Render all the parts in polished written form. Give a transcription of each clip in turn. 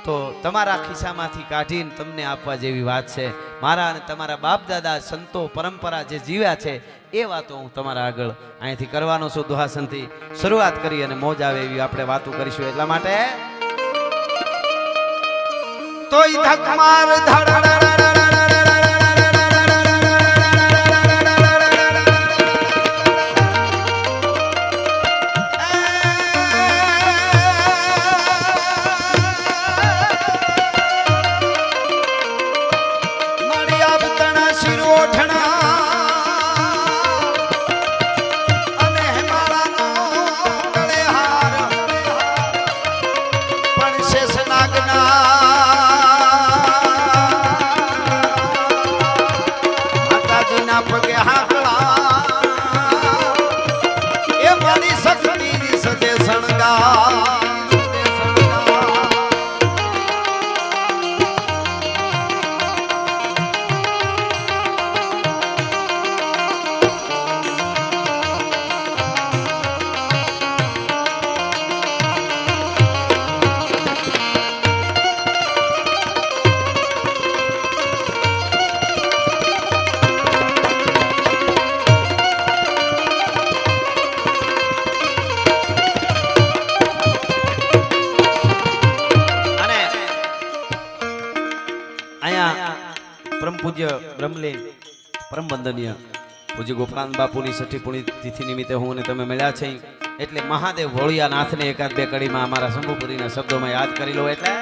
તો તમારા ખિસ્સામાંથી કાઢીને તમને આપવા જેવી વાત છે। મારા અને તમારા બાપ દાદા સંતો પરંપરા જે જીવ્યા છે એ વાતો હું તમારા આગળ અહીંથી કરવાનો છું। દુહાસનથી શરૂઆત કરી અને મોજ આવે એવી આપણે વાતો કરીશું। એટલા માટે તોય ધક માર परम पूज्य ब्रह्मलीन परम वंदनीय पूज्य गोपाल बापूनी छठी पुण्य तिथि निमित्ते हूँ तमे मळ्या छे एटले महादेव भोळियानाथने एकाद बे कड़ीमां अमारा शंभुपुरीना शब्दोमां याद करी लो। एटले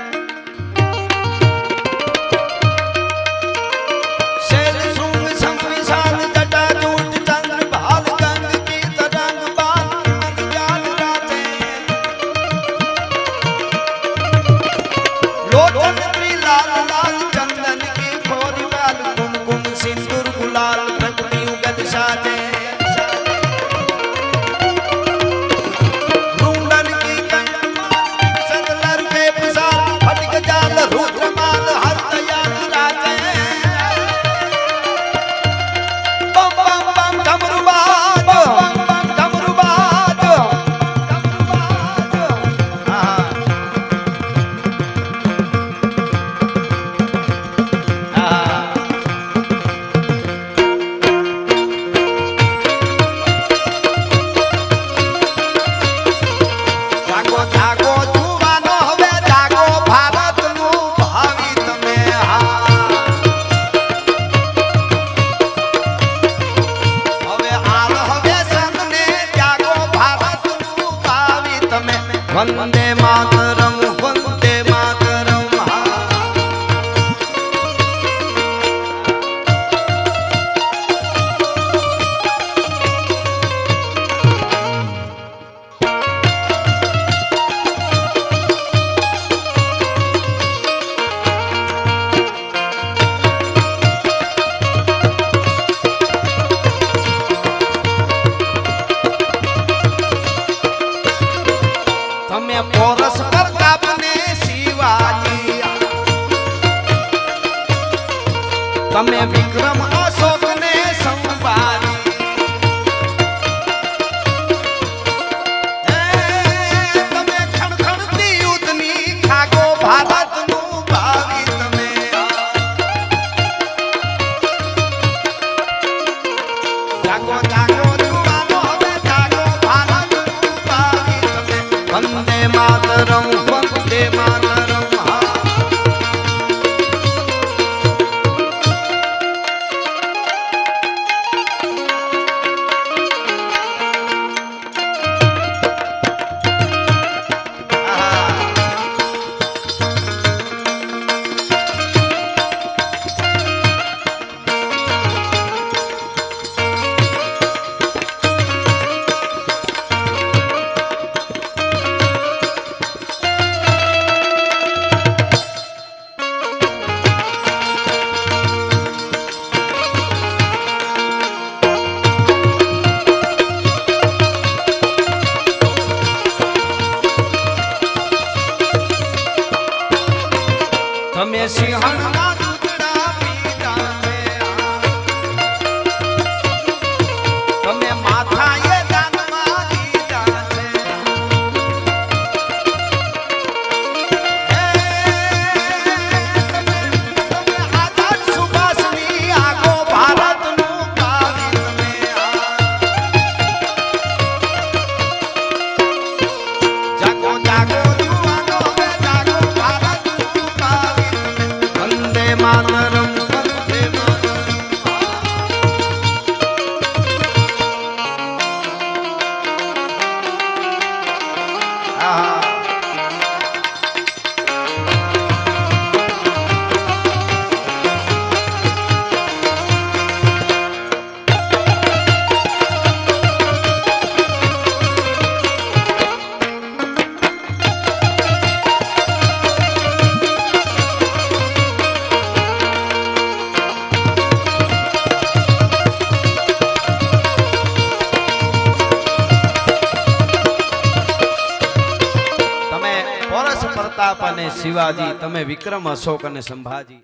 वंदे मातरम वंदे मातरम पोरस पर कापने शिवाजी तमे विक्रम अशोक ने संवारी तमे खड़खड़ती युद्धनी खागो भारत नु भावी तमे जागो जागो जुवानो हवे जागो भारत नु भावी तमे वंदे मातरम वंदे मातरम તમે સિંહણના દૂધડા પીધા છે તમે માથાએ દાનમાં દીધા છે પ્રતાપ અને શિવાજી તમે વિક્રમ અશોક અને સંભાજી